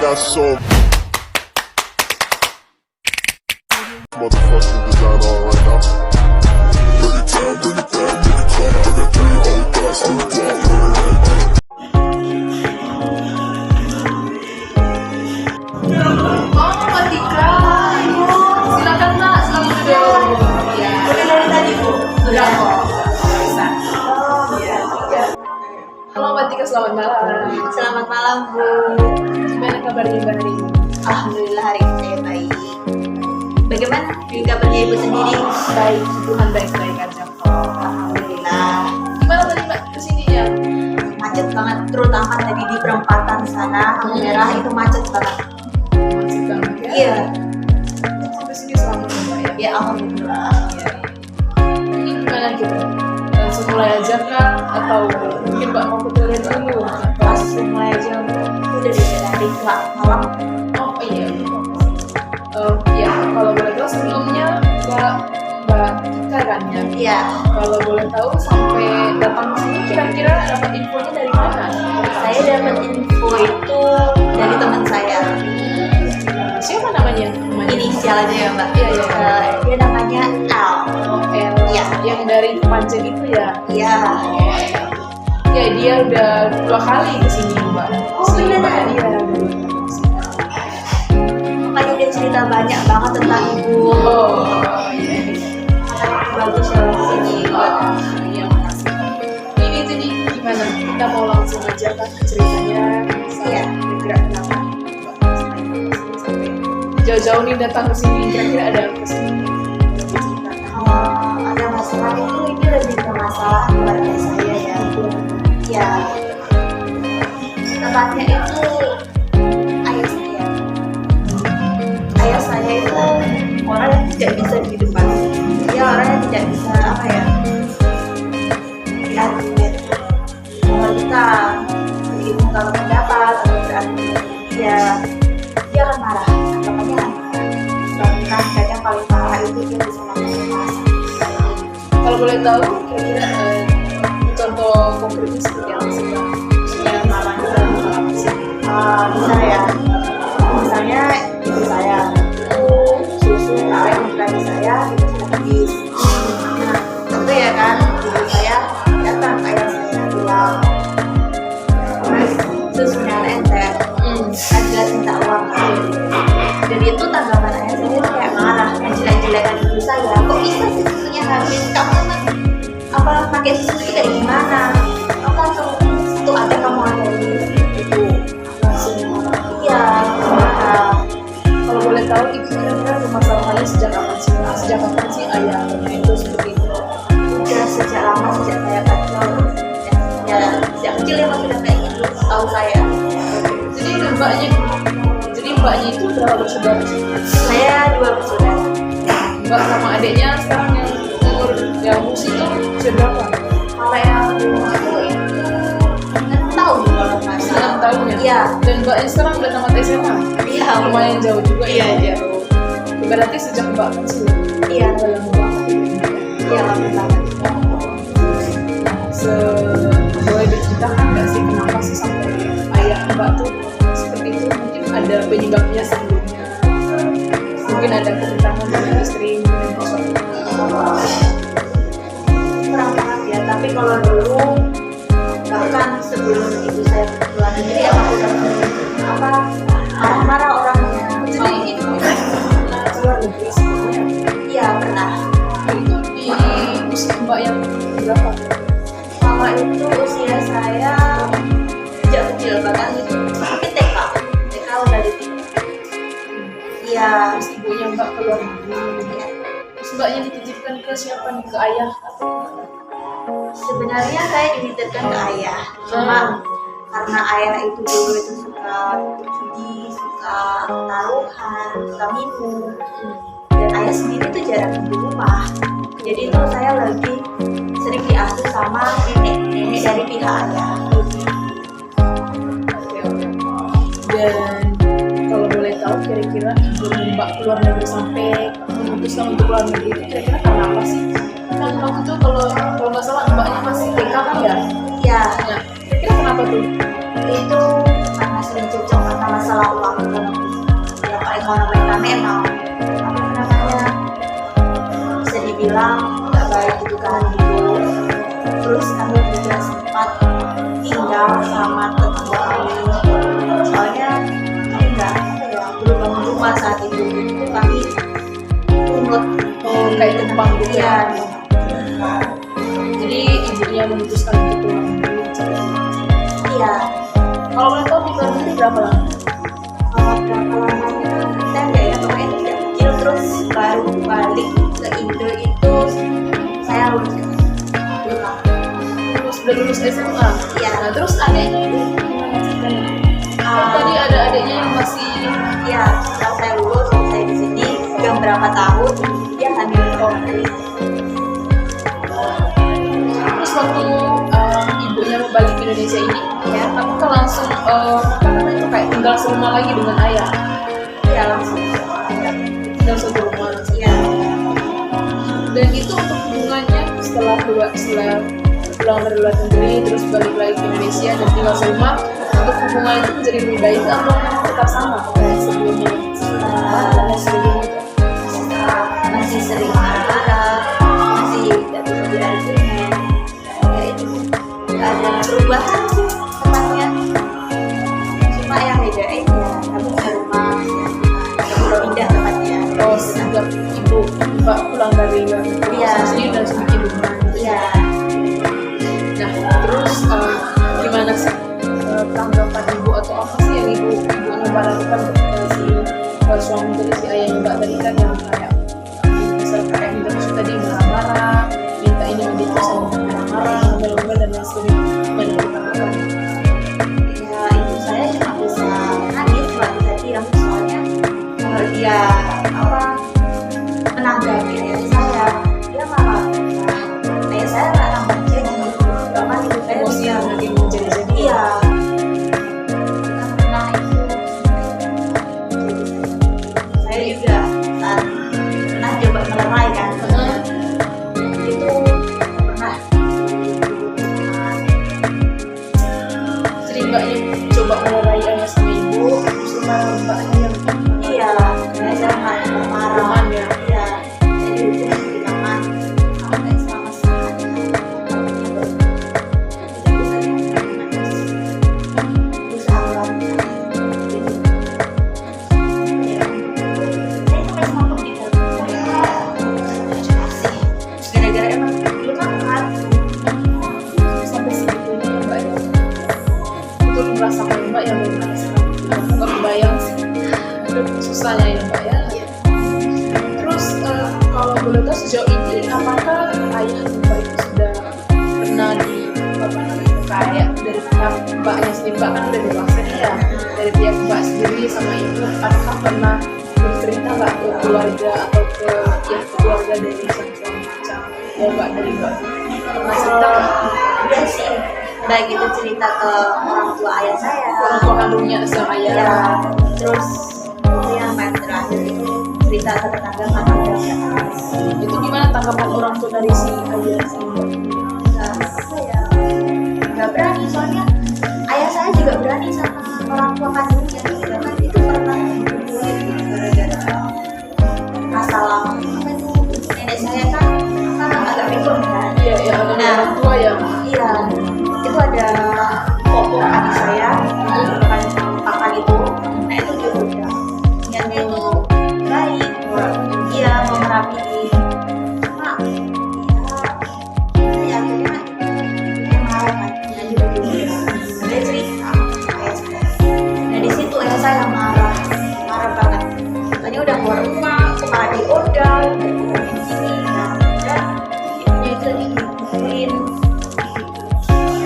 got some motherfucking design on right now. Bring it down, bring it down, bring it down. I got 3 old thoughts on the block. Oh, Mbak Tika. Silakan Mbak, selamat duduk. Ya. Udah dari tadi Bu? Udah kok. Bisa. Iya. Halo Mbak Tika, selamat malam. Selamat malam Bu. Gimana kabarnya Mbak hari ini? Alhamdulillah hari ini saya baik. Bagaimana kabarnya Ibu sendiri? Baik, Tuhan baik-baik aja kok. Alhamdulillah. Gimana tadi Mbak kesininya? Macet banget, terutama tadi di perempatan sana merah itu macet banget. Masih banget ya? Iya. Sampai sini selamat ya Mbak ya? Ya alhamdulillah. Iya. Ini gimana gitu? Langsung mulai aja kah? Atau mungkin Mbak mau ke toilet dulu? Langsung mulai aja Bu. Udah dari malam. Oh iya. Ya kalau boleh tahu sebelumnya Mbak Tika kan ya? Iya. Kalau boleh tahu sampai datang ke sini kira-kira dapat infonya dari mana? Saya dapat info itu dari teman saya. Siapa namanya? Inisial aja ya Mbak. Iya, iya. Dia namanya Al. Oh, El. Iya. Yang dari Panjang itu ya? Iya. Ya dia udah 2 kali kesini Mbak. Oh, Si beneran? Mbak dia udah 2 kali kesini. Makanya dia cerita banyak banget tentang Ibu. Oh iya. Bagus ya di sini. Iya makasih. Ini jadi gimana? Kita mau langsung aja kan ceritanya. Iya. Kira-kira kenapa Mbak sampai jauh-jauh nih datang ke sini? Kira-kira ada apa sih? Ada masalah itu ini lebih ke masalah keluarga saya ya. Ya. Tepatnya itu ayah saya. Ayah saya itu orang yang tidak bisa di depan. Dia orang yang tidak bisa apa ya? Diargumen. Kalau kita mengungkapkan pendapat atau berargumen, ya dia akan marah. Makanya bahkan kadang paling parah itu dia bisa langsung. Kalau boleh tahu kira-kira contoh konkretnya seperti apa sih Mbak? Supaya marahnya dalam hal apa sih? Bisa ya, misalnya ibu saya itu susu yang dari saya itu sudah habis. Nah tentu ya kan ibu saya datang ayah saya bilang mas susunya entek kan jelas minta uang kan. Dan itu tanggapan ayah saya itu kayak marah yang jelek-jelekan ibu saya, kok bisa sih susunya habis, kamu apa pakai susu itu kayak gimana, kamu langsung itu ada kamu ada itu langsung iya marah. Kalau boleh tahu itu kira-kira permasalahannya sejak kapan sih? Sejak kapan sih ayah itu seperti itu? Udah sejak lama, sejak saya kecil ya sejak kecil emang sudah kayak gitu tahu saya. Jadi mbaknya itu berapa bersaudara sih? Saya 2 bersaudara. Mbak sama adiknya sekarang yang umur yang usia itu usia berapa? Kalau yang itu 6 tahun kalau nggak 6 salah. tahun ya? Iya. Dan mbaknya sekarang udah tamat SMA? Iya, Lumayan jauh juga Iya, ya? Berarti sejak mbak kecil? Iya. Udah lama banget ya? Iya lama banget. Boleh diceritakan nggak sih kenapa sih sampai ayah mbak tuh seperti itu? Mungkin ada penyebabnya sebelumnya, mungkin ada pertentangan dengan istri dan suami. Kurang paham ya, tapi kalau dulu bahkan sebelum ibu saya keluar negeri emang udah apa marah-marah orangnya. Jadi itu pernah keluar negeri sebelumnya? Iya pernah. Itu di usia mbak yang berapa? Kalau itu usia saya sejak kecil bahkan itu tapi TK udah di iya. Terus ibunya mbak keluar negeri. Terus mbaknya dititipkan ke siapa nih? Ke ayah? Sebenarnya saya dititipkan ke ayah, cuma karena ayah itu dulu itu suka judi, suka taruhan, suka minum, dan ayah sendiri tuh jarang di rumah. Jadi itu saya lagi sering diasuh sama nenek dari pihak ayah. Dan kalau boleh tahu kira-kira ibu mbak keluar negeri sampai memutuskan untuk keluar negeri itu kira-kira karena apa sih? Kan waktu itu kalau nggak salah mbaknya masih TK kan ya? Ya Nah, kira-kira kenapa tuh? itu karena sering cocok karena masalah uang bilang sama tetangga soalnya kami nggak belum bangun rumah saat itu kami pungut kayak tumpang gitu ya. ya. Jadi ibunya memutuskan untuk pulang negeri. Iya. Kalau boleh tahu di luar negeri berapa lama? Kalau berapa lamanya kita nggak ya, pokoknya itu tidak kecil terus baru balik ke Indo itu saya lulus pulang. Udah lulus SMA. Iya. Nah terus adiknya ini gimana ceritanya? Tadi ada adiknya yang masih Iya, setelah saya lulus saya di sini udah berapa tahun dia hamil terus waktu ibunya mau balik ke Indonesia ini, ya. apakah langsung apa namanya itu kayak tinggal serumah lagi dengan ayah? Iya langsung Tinggal satu rumah. iya. Dan itu untuk hubungannya setelah pulang dari luar negeri terus balik lagi ke Indonesia dan tinggal serumah, untuk hubungan itu menjadi lebih baik atau tetap sama kayak sebelumnya? Masih sering marah, masih tidak bisa dihargai, kayak itu nggak ada perubahan sih tempatnya, cuma yang bedain ya kami ke rumah ya pindah tempatnya. Oh, sejak ibu mbak pulang dari luar negeri, Iya. sini dan bikin rumah. Iya. Nah, terus gimana sih tanggapan ibu atau apa sih yang ibunya lakukan ketika si suami dari si ayahnya mbak tadi kan yang kayak misalnya kayak minta susu tadi marah-marah, minta ini minta sama marah-marah, ngomel-ngomel dan lain sebagainya. Gimana tanggapan? Ya ibu saya cuma bisa nangis, cuma bisa diam soalnya kalau dia apa menanggapi ayah saya, dia malah ayah saya nggak nanggapi jadi bahkan ibu saya Emosi yang makin menjadi-jadi. iya karena itu saya juga saat pernah coba melerai kan itu pernah Sering mbaknya coba melerai ayah sama ibu, terus mbaknya yang iya saya marah teman ya. iya jadi hukum di kamar sampai selama setengah gara-gara emang dulu kan Sampai segitunya ya mbak ya, untuk merasakan mbak yang belum merasakan, nggak kebayang sih susahnya ya mbak ya. Terus kalau boleh tahu sejauh ini apakah ayah mbak itu sudah pernah di apa namanya kayak dari pihak mbaknya sendiri, mbak kan udah dewasa nih ya, dari pihak mbak sendiri sama ibu apakah pernah bercerita nggak ke keluarga atau ke pihak keluarga dari sang suami macam mbak dari mbak pernah cerita nggak? iya sih baik itu cerita ke orang tua ayah saya Orang tua kandungnya sama ya ayah. terus yang paling terakhir itu cerita ke tetangga Itu gimana tanggapan orang tua dari si ayah sih? nggak berani soalnya ayah saya juga berani sama orang tua kandungnya bahkan itu pernah gara-gara masalah apa itu nenek saya kan agak pikun kan Iya, ya ada Nah. orang tua yang iya itu ada foto adik saya bukan papan itu nah itu dia udah niatnya itu baik iya mau merapiin cuma ya akhirnya dia marah kan dia juga dia cerita ayah saya nah di situ ayah saya marah banget katanya udah keluar rumah kepala diodal di sini nah dan ibunya itu digituin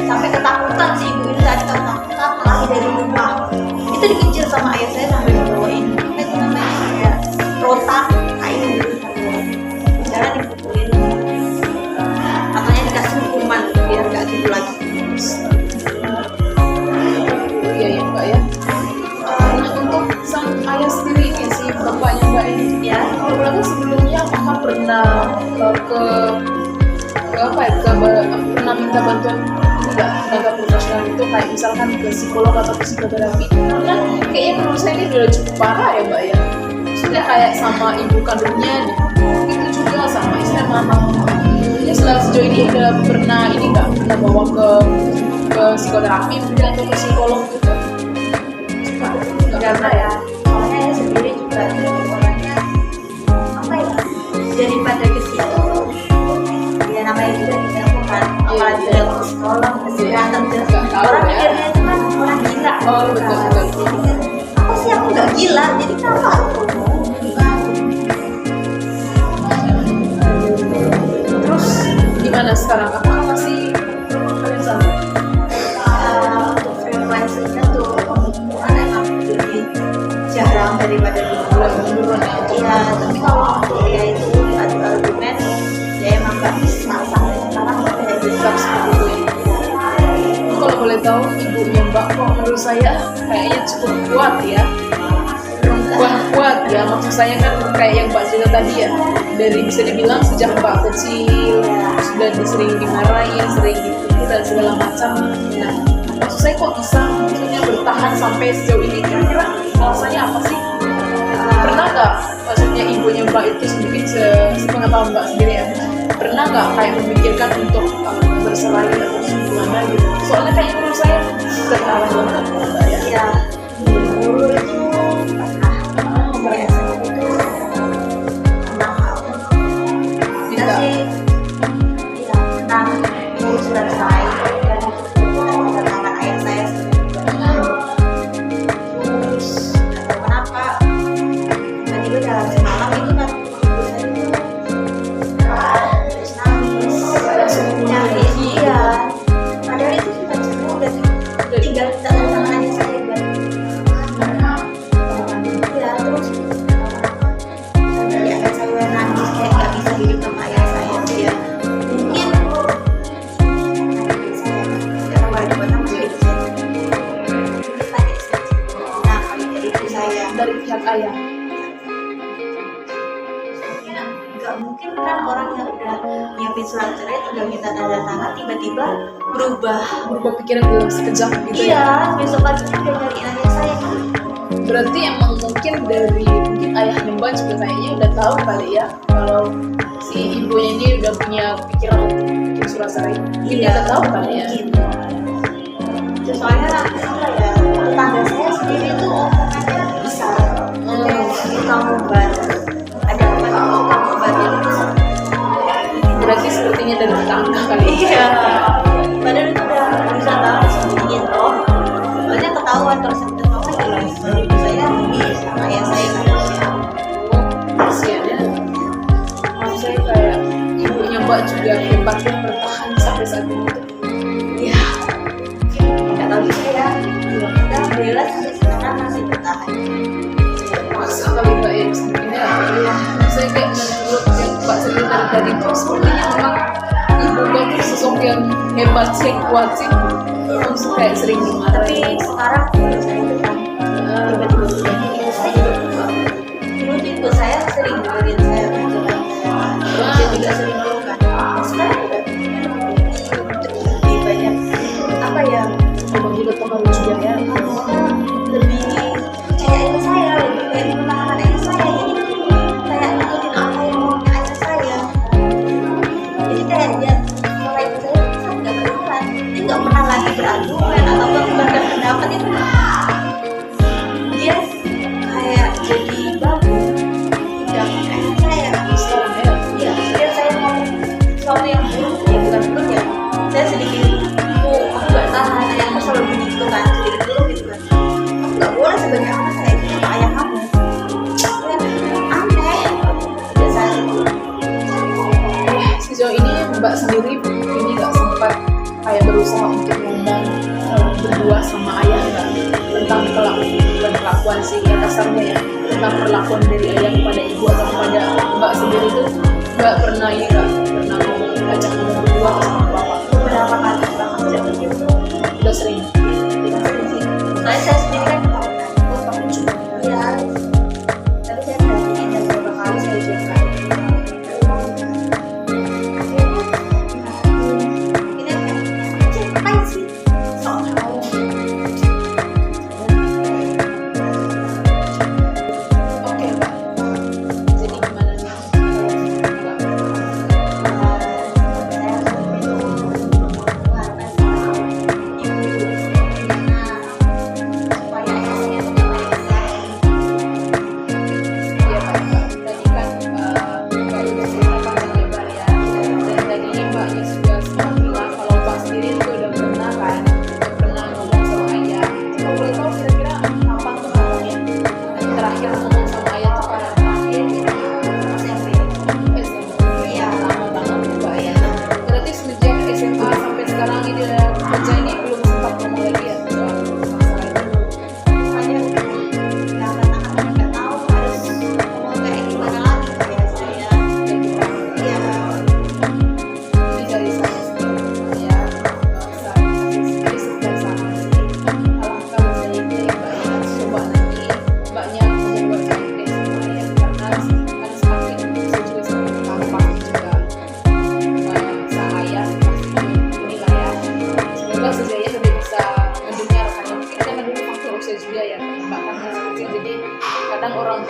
sampai ketakutan sih ibu itu tadi ketakutan lari dari rumah itu dikejar sama ayah saya sampai dibawain itu namanya kayak rotan kayu cara dipukulin katanya dikasih hukuman biar gak gitu lagi iya ya mbak ya. Nah untuk sang ayah sendiri ini si bapaknya mbak ini ya kalau berarti sebelumnya apakah pernah ke apa ya pernah minta bantuan tidak tenaga profesional itu kayak misalkan ke psikolog atau ke psikoterapi kan kayaknya menurut saya ini udah cukup parah ya mbak ya, maksudnya kayak sama ibu kandungnya gitu juga sama istri mama. Jadi sejauh ini udah pernah ini nggak pernah bawa ke ke psikoterapi mungkin atau ke psikolog gitu? Karena ya soalnya saya sendiri juga jadi orangnya apa ya, daripada ke situ ya namanya juga tidak bukan apalagi udah ke psikolog ke psikiater orang mikirnya itu kan orang gila. Oh betul. Apa sih, aku nggak gila, jadi kenapa aku bukan. Terus gimana sekarang? Apakah masih kalian sama? Untuk frekuensinya tuh perempuan emang lebih jarang daripada dulu. Menurun ya untuk Iya, tapi kalau dia itu adu argumen ya emang nggak bisa sampai sekarang kayak gitu. tetap seperti itu ya. Kalau boleh tahu ibunya Mbak kok menurut saya kayaknya cukup kuat ya, perempuan kuat ya, maksud saya kan kayak yang Mbak cerita tadi ya, dari bisa dibilang sejak Mbak kecil sudah sering dimarahin, sering dipukul dan segala macam. Nah maksud saya kok bisa maksudnya bertahan sampai sejauh ini, kira-kira alasannya apa sih? Pernah nggak maksudnya ibunya Mbak itu mungkin sepengetahuan Mbak sendiri ya, pernah nggak kayak memikirkan untuk bercerai atau gimana gitu? Soalnya kayak menurut saya tertawa banget Mbak ya. Iya, dulu itu pernah biasanya itu pernah kita Tidak. sih iya pernah mau selesai dan itu ada tangan ayah saya terus nggak tahu kenapa tiba-tiba dalam semalam itu kan ibu saya itu terus nangis nangis iya padahal itu kita semua udah tinggal tangan ayah saya buat iya terus ya saya nangis kayak nggak bisa hidup sama ayah saya dia mungkin saya keluarga buat sama hidup saya nah kalau dari ibu saya Dari pihak ayah. ya nggak mungkin kan orang yang udah nyiapin surat cerai tinggal minta tanda tangan tiba-tiba berubah. Berubah pikiran dalam sekejap gitu ya. Iya, besok pagi udah nyariin ayah saya kan. Berarti emang mungkin dari mungkin ayahnya Mbak juga kayaknya udah tahu kali ya kalau si ibunya ini udah punya pikiran untuk bikin surat cerai. Mungkin dia udah tahu kali ya. Gitu. Terus soalnya apa ya, tetangga saya sendiri tuh omongannya besar. Kamu buat ada apa kamu buat ini. Berarti sepertinya dari tetangga kali ya. Iya. Padahal itu udah bisa banget sembunyiin loh. Soalnya ketahuan kalau saya ketahuan jelas. Ibu saya sama ayah saya kan. Kasian ya. Maksud saya kayak ibunya Mbak juga hebat ya bertahan sampai saat ini. Iya. Nggak tahu juga ya. Kita alhamdulillah sampai sekarang masih bertahan. Masa kali Mbak ya bisa begini ya. Saya kayak menurut yang Mbak cerita dari tadi itu sepertinya memang ibu Mbak tuh sosok yang hebat sih, kuat sih. Terus kayak sering Tapi dimarahin. sekarang ibu saya itu kan tiba-tiba begini. Ibu saya juga berubah. Dulu tuh ibu saya sering dengerin saya gitu kan. Dia juga sering ngeluhkan. Sekarang udah lebih banyak apa ya? Memang juga pengaruh juga ya. Lebih percaya ayah saya, lebih kayak memenangkan ayah saya. Jadi kayak ngikutin apa yang maunya ayah saya. Jadi kayak dia mulai saya nggak berperan. Dia nggak pernah lagi berargumen ataupun berbeda pendapat itu. Dia kayak jadi babu. Udah ayah saya. Sekarang ya. Iya, setiap saya mau sesuatu yang buruk, ya bukan buruk ya. Saya sedikit, aku nggak tahan. Ayahku selalu begitu kan, sedikit dulu gitu kan. Kamu nggak boleh sebagai anak kayak gitu sama ayah kamu. Ya, aneh. Udah saat itu. Sejauh ini Mbak sendiri ini nggak sempat kayak berusaha untuk ngomong berdua sama ayah nggak tentang perlakuan sih ya kasarnya ya, tentang perlakuan dari ayah kepada ibu atau kepada Mbak sendiri tuh Mbak pernah ini nggak pernah ngomong ajak ngomong berdua sama bapak? Beberapa kali banget jadi itu. Udah sering. Soalnya saya sendiri kan Tapi juga iya. Tapi saya berani dan beberapa kali saya juga. Ini kayak ngapain sih? Sok tahu. oke Mbak. Jadi gimana nih? Mbak? Saya itu karena ibu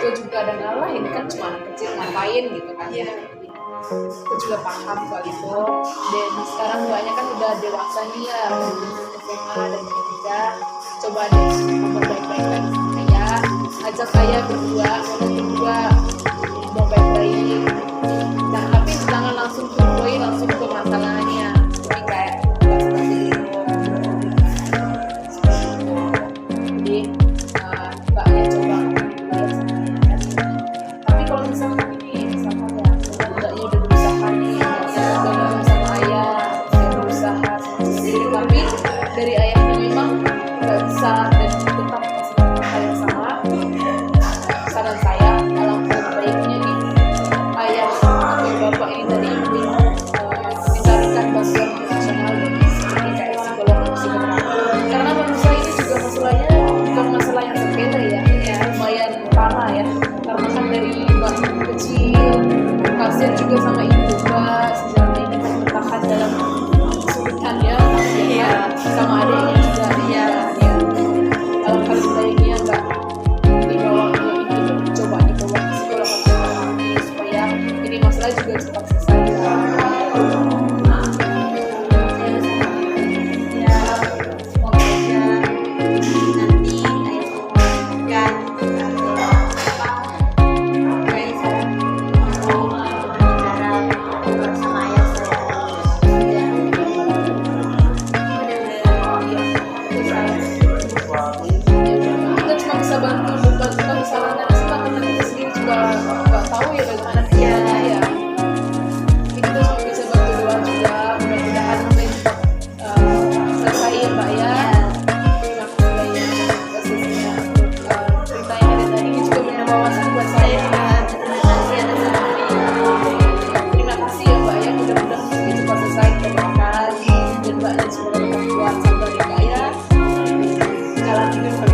tua juga ada ngalah, ini kan cuma anak kecil ngapain gitu kan ya. Aku juga paham soal itu. Dan sekarang mbaknya kan udah dewasa nih ya, SMA dan kerja. Coba deh ngomong baik-baik lagi sama saya, ajak saya berdua mau baik-baik. Nah tapi jangan langsung to the point, langsung ke masalahnya. Jadi kayak basa-basi dulu. Jadi mbaknya coba lihat sama saya. Tapi kalau misalkan ya mbaknya udah berusaha nih, udah ngomong sama ayah, saya berusaha sendiri, tapi dari ayahnya memang nggak bisa dan tetap masih hal yang sama. Saran saya alangkah baiknya nih ayah atau bapak ini tadi dicarikan bantuan profesional seperti kayak psikolog atau psikiater, karena manusia ini juga masalahnya bukan masalah yang sepele ya, lumayan parah ya, karena kan dari waktu kecil kasihan juga sama ibu juga selama ini kan bertahan dalam kesulitan ya, sama adiknya juga ya. Alangkah baiknya nggak dibawa ke ini, coba dibawa ke psikolog atau terapi supaya ini masalah juga cepat selesai. Ya semoga aja nanti ayah memutuskan apa yang saya mau bicara sama ayah saya. Kita cuma bisa bantu, bukan kita bisa analisa, karena kita sendiri juga nggak tahu ya bagaimana pikirannya ya. Kita cuma bisa bantu doa juga, mudah-mudahan nanti cepat selesai ya mbak ya. Terima kasih ya atas sesinya untuk cerita yang ada tadi, ini juga menambah wawasan buat saya. Terima kasih ya mbak ya, mudah-mudahan ini cepat selesai, terdoakan dan mbaknya semoga tetap kuat sabar ya mbak ya. Jalan hidup